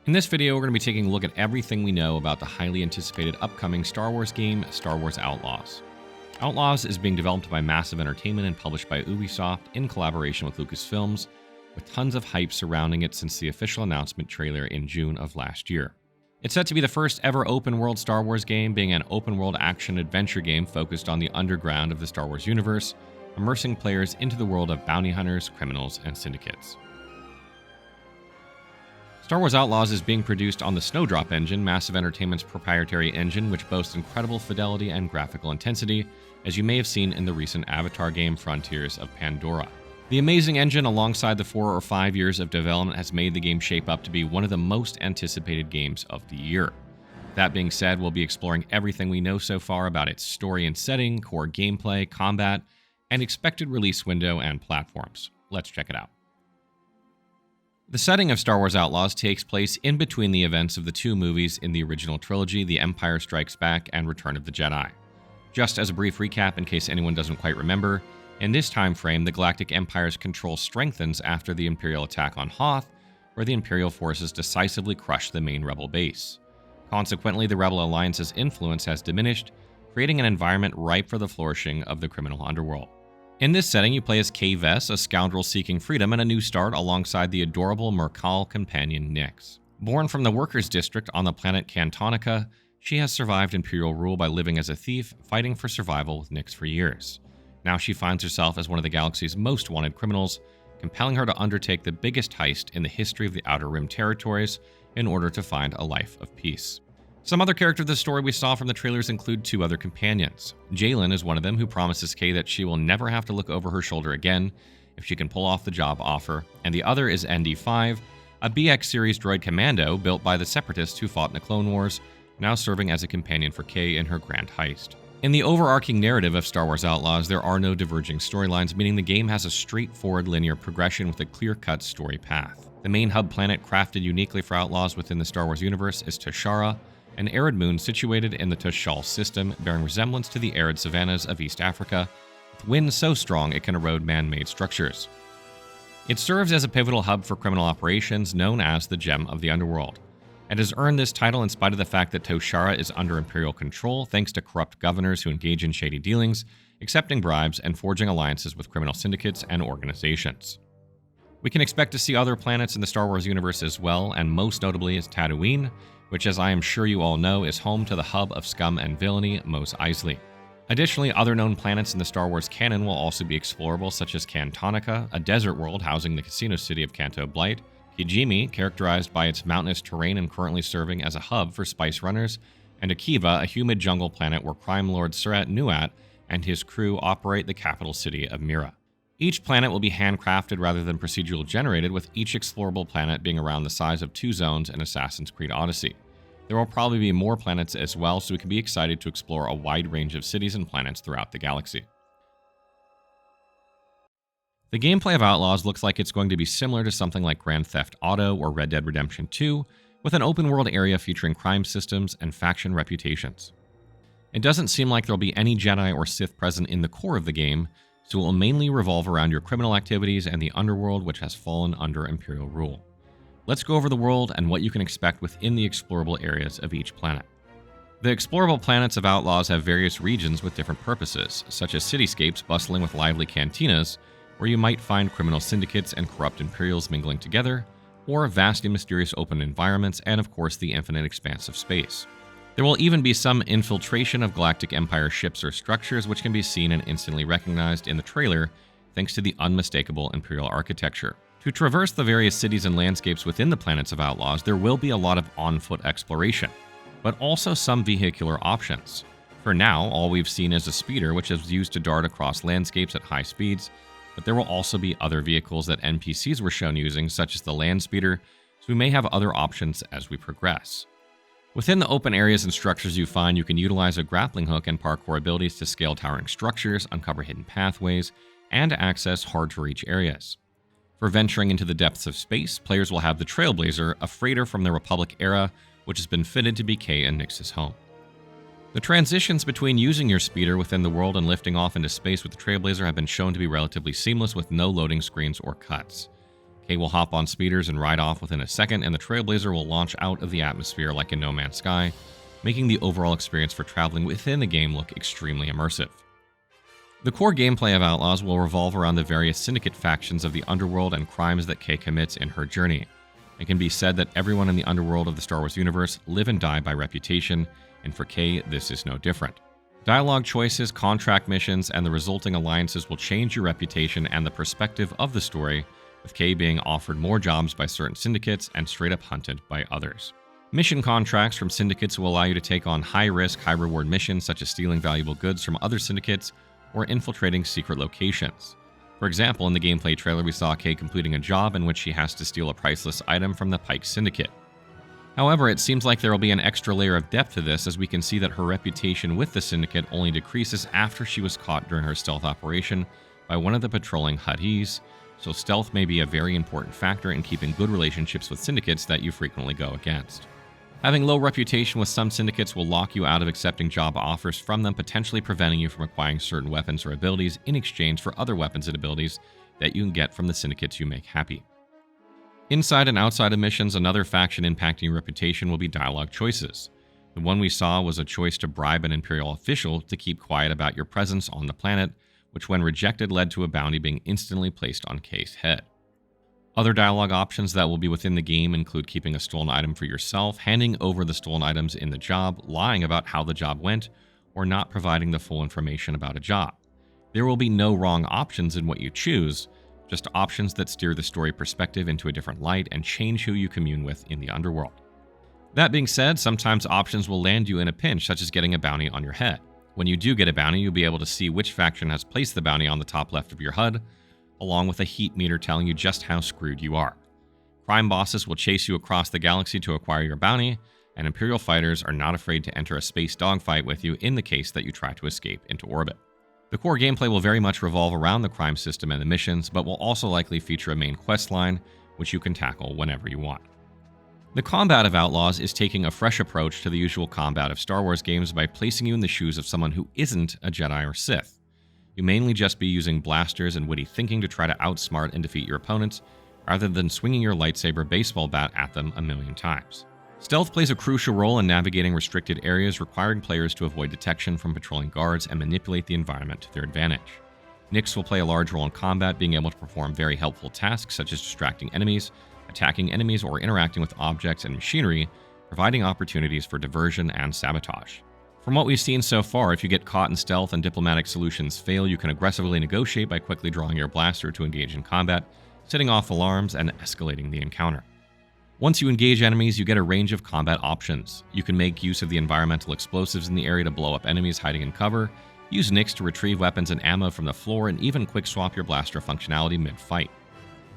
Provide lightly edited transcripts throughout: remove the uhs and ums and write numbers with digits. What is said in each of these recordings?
In this video, we're going to be taking a look at everything we know about the highly anticipated upcoming Star Wars game, Star Wars Outlaws. Outlaws is being developed by Massive Entertainment and published by Ubisoft in collaboration with Lucasfilms, with tons of hype surrounding it since the official announcement trailer in June of last year. It's set to be the first ever open-world Star Wars game, being an open-world action-adventure game focused on the underground of the Star Wars universe, immersing players into the world of bounty hunters, criminals, and syndicates. Star Wars Outlaws is being produced on the Snowdrop engine, Massive Entertainment's proprietary engine, which boasts incredible fidelity and graphical intensity, as you may have seen in the recent Avatar game Frontiers of Pandora. The amazing engine, alongside the 4 or 5 years of development, has made the game shape up to be one of the most anticipated games of the year. That being said, we'll be exploring everything we know so far about its story and setting, core gameplay, combat, and expected release window and platforms. Let's check it out. The setting of Star Wars Outlaws takes place in between the events of the two movies in the original trilogy, The Empire Strikes Back and Return of the Jedi. Just as a brief recap in case anyone doesn't quite remember, in this time frame, the Galactic Empire's control strengthens after the Imperial attack on Hoth, where the Imperial forces decisively crush the main Rebel base. Consequently, the Rebel Alliance's influence has diminished, creating an environment ripe for the flourishing of the criminal underworld. In this setting, you play as Kay Vess, a scoundrel seeking freedom and a new start alongside the adorable Mercal companion Nyx. Born from the Workers' District on the planet Cantonica, she has survived Imperial rule by living as a thief, fighting for survival with Nyx for years. Now she finds herself as one of the galaxy's most wanted criminals, compelling her to undertake the biggest heist in the history of the Outer Rim territories in order to find a life of peace. Some other characters of the story we saw from the trailers include 2 other companions. Jalen is one of them, who promises Kay that she will never have to look over her shoulder again if she can pull off the job offer, and the other is ND5, a BX series droid commando built by the Separatists who fought in the Clone Wars, now serving as a companion for Kay in her grand heist. In the overarching narrative of Star Wars Outlaws, there are no diverging storylines, meaning the game has a straightforward linear progression with a clear-cut story path. The main hub planet crafted uniquely for Outlaws within the Star Wars universe is Toshara, an arid moon situated in the Toshal system, bearing resemblance to the arid savannas of East Africa, with winds so strong it can erode man-made structures. It serves as a pivotal hub for criminal operations known as the Gem of the Underworld. It has earned this title in spite of the fact that Toshara is under Imperial control thanks to corrupt governors who engage in shady dealings, accepting bribes, and forging alliances with criminal syndicates and organizations. We can expect to see other planets in the Star Wars universe as well, and most notably is Tatooine, which, as I am sure you all know, is home to the hub of scum and villainy, Mos Eisley. Additionally, other known planets in the Star Wars canon will also be explorable, such as Cantonica, a desert world housing the casino city of Canto Blight, Kijimi, characterized by its mountainous terrain and currently serving as a hub for spice runners, and Akiva, a humid jungle planet where crime lord Surat Nuat and his crew operate the capital city of Mira. Each planet will be handcrafted rather than procedural generated, with each explorable planet being around the size of 2 zones in Assassin's Creed Odyssey. There will probably be more planets as well, so we can be excited to explore a wide range of cities and planets throughout the galaxy. The gameplay of Outlaws looks like it's going to be similar to something like Grand Theft Auto or Red Dead Redemption 2, with an open-world area featuring crime systems and faction reputations. It doesn't seem like there'll be any Jedi or Sith present in the core of the game, so it will mainly revolve around your criminal activities and the underworld, which has fallen under Imperial rule. Let's go over the world and what you can expect within the explorable areas of each planet. The explorable planets of Outlaws have various regions with different purposes, such as cityscapes bustling with lively cantinas, where you might find criminal syndicates and corrupt Imperials mingling together, or vast and mysterious open environments, and of course the infinite expanse of space. There will even be some infiltration of Galactic Empire ships or structures, which can be seen and instantly recognized in the trailer thanks to the unmistakable Imperial architecture. To traverse the various cities and landscapes within the planets of Outlaws, there will be a lot of on-foot exploration, but also some vehicular options. For now, all we've seen is a speeder, which is used to dart across landscapes at high speeds, but there will also be other vehicles that NPCs were shown using, such as the land speeder, so we may have other options as we progress. Within the open areas and structures you find, you can utilize a grappling hook and parkour abilities to scale towering structures, uncover hidden pathways, and access hard-to-reach areas. For venturing into the depths of space, players will have the Trailblazer, a freighter from the Republic era, which has been fitted to be Kay and Nyx's home. The transitions between using your speeder within the world and lifting off into space with the Trailblazer have been shown to be relatively seamless with no loading screens or cuts. Kay will hop on speeders and ride off within a second, and the Trailblazer will launch out of the atmosphere like in No Man's Sky, making the overall experience for traveling within the game look extremely immersive. The core gameplay of Outlaws will revolve around the various syndicate factions of the underworld and crimes that Kay commits in her journey. It can be said that everyone in the underworld of the Star Wars universe live and die by reputation, and for Kay, this is no different. Dialogue choices, contract missions, and the resulting alliances will change your reputation and the perspective of the story, with Kay being offered more jobs by certain syndicates and straight up hunted by others. Mission contracts from syndicates will allow you to take on high-risk, high-reward missions such as stealing valuable goods from other syndicates or infiltrating secret locations. For example, in the gameplay trailer, we saw Kay completing a job in which she has to steal a priceless item from the Pike Syndicate. However, it seems like there will be an extra layer of depth to this, as we can see that her reputation with the Syndicate only decreases after she was caught during her stealth operation by one of the patrolling Huttese, so stealth may be a very important factor in keeping good relationships with syndicates that you frequently go against. Having low reputation with some syndicates will lock you out of accepting job offers from them, potentially preventing you from acquiring certain weapons or abilities in exchange for other weapons and abilities that you can get from the syndicates you make happy. Inside and outside of missions, another faction impacting your reputation will be dialogue choices. The one we saw was a choice to bribe an Imperial official to keep quiet about your presence on the planet, which when rejected led to a bounty being instantly placed on Kay's head. Other dialogue options that will be within the game include keeping a stolen item for yourself, handing over the stolen items in the job, lying about how the job went, or not providing the full information about a job. There will be no wrong options in what you choose, just options that steer the story perspective into a different light and change who you commune with in the underworld. That being said, sometimes options will land you in a pinch, such as getting a bounty on your head. When you do get a bounty, you'll be able to see which faction has placed the bounty on the top left of your HUD, along with a heat meter telling you just how screwed you are. Crime bosses will chase you across the galaxy to acquire your bounty, and Imperial fighters are not afraid to enter a space dogfight with you in the case that you try to escape into orbit. The core gameplay will very much revolve around the crime system and the missions, but will also likely feature a main quest line, which you can tackle whenever you want. The combat of Outlaws is taking a fresh approach to the usual combat of Star Wars games by placing you in the shoes of someone who isn't a Jedi or Sith. You mainly just be using blasters and witty thinking to try to outsmart and defeat your opponents, rather than swinging your lightsaber baseball bat at them a million times. Stealth plays a crucial role in navigating restricted areas, requiring players to avoid detection from patrolling guards and manipulate the environment to their advantage. Nyx will play a large role in combat, being able to perform very helpful tasks such as distracting enemies, attacking enemies, or interacting with objects and machinery, providing opportunities for diversion and sabotage. From what we've seen so far, if you get caught in stealth and diplomatic solutions fail, you can aggressively negotiate by quickly drawing your blaster to engage in combat, setting off alarms, and escalating the encounter. Once you engage enemies, you get a range of combat options. You can make use of the environmental explosives in the area to blow up enemies hiding in cover, use Nyx to retrieve weapons and ammo from the floor, and even quick swap your blaster functionality mid-fight.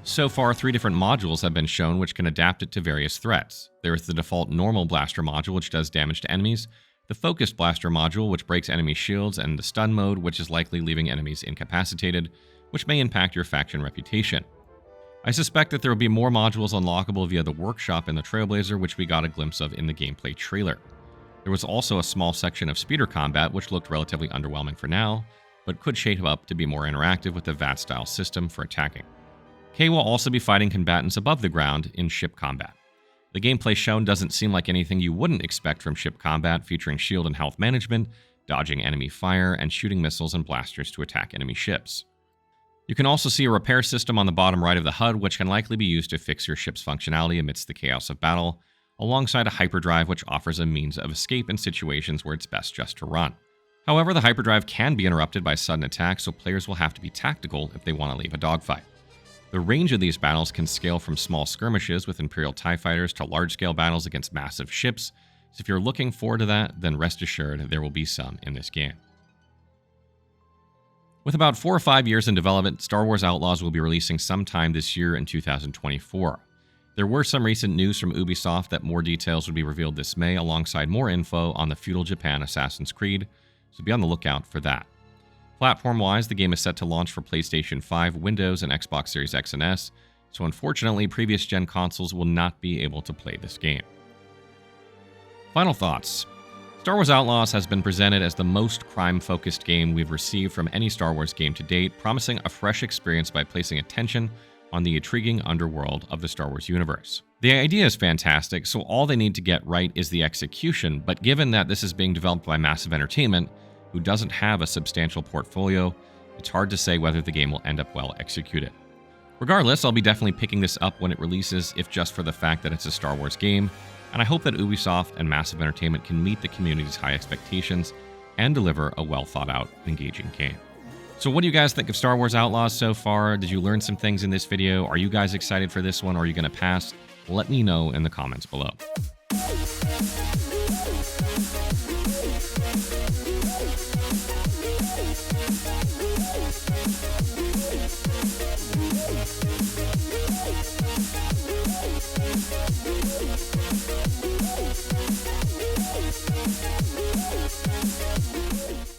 So far, 3 different modules have been shown which can adapt it to various threats. There is the default normal blaster module, which does damage to enemies, the focused blaster module, which breaks enemy shields, and the stun mode, which is likely leaving enemies incapacitated, which may impact your faction reputation. I suspect that there will be more modules unlockable via the workshop in the Trailblazer, which we got a glimpse of in the gameplay trailer. There was also a small section of speeder combat, which looked relatively underwhelming for now, but could shape up to be more interactive with the VAT-style system for attacking. Kay will also be fighting combatants above the ground in ship combat. The gameplay shown doesn't seem like anything you wouldn't expect from ship combat, featuring shield and health management, dodging enemy fire, and shooting missiles and blasters to attack enemy ships. You can also see a repair system on the bottom right of the HUD, which can likely be used to fix your ship's functionality amidst the chaos of battle, alongside a hyperdrive which offers a means of escape in situations where it's best just to run. However, the hyperdrive can be interrupted by sudden attacks, so players will have to be tactical if they want to leave a dogfight. The range of these battles can scale from small skirmishes with Imperial TIE fighters to large-scale battles against massive ships, so if you're looking forward to that, then rest assured there will be some in this game. With about 4 or 5 years in development, Star Wars Outlaws will be releasing sometime this year in 2024. There were some recent news from Ubisoft that more details would be revealed this May, alongside more info on the feudal Japan Assassin's Creed, so be on the lookout for that. Platform-wise, the game is set to launch for PlayStation 5, Windows, and Xbox Series X and S, so unfortunately, previous-gen consoles will not be able to play this game. Final thoughts. Star Wars Outlaws has been presented as the most crime-focused game we've received from any Star Wars game to date, promising a fresh experience by placing attention on the intriguing underworld of the Star Wars universe. The idea is fantastic, so all they need to get right is the execution, but given that this is being developed by Massive Entertainment, who doesn't have a substantial portfolio, it's hard to say whether the game will end up well executed. Regardless, I'll be definitely picking this up when it releases, if just for the fact that it's a Star Wars game, and I hope that Ubisoft and Massive Entertainment can meet the community's high expectations and deliver a well-thought-out, engaging game. So what do you guys think of Star Wars Outlaws so far? Did you learn some things in this video? Are you guys excited for this one, or are you going to pass? Let me know in the comments below.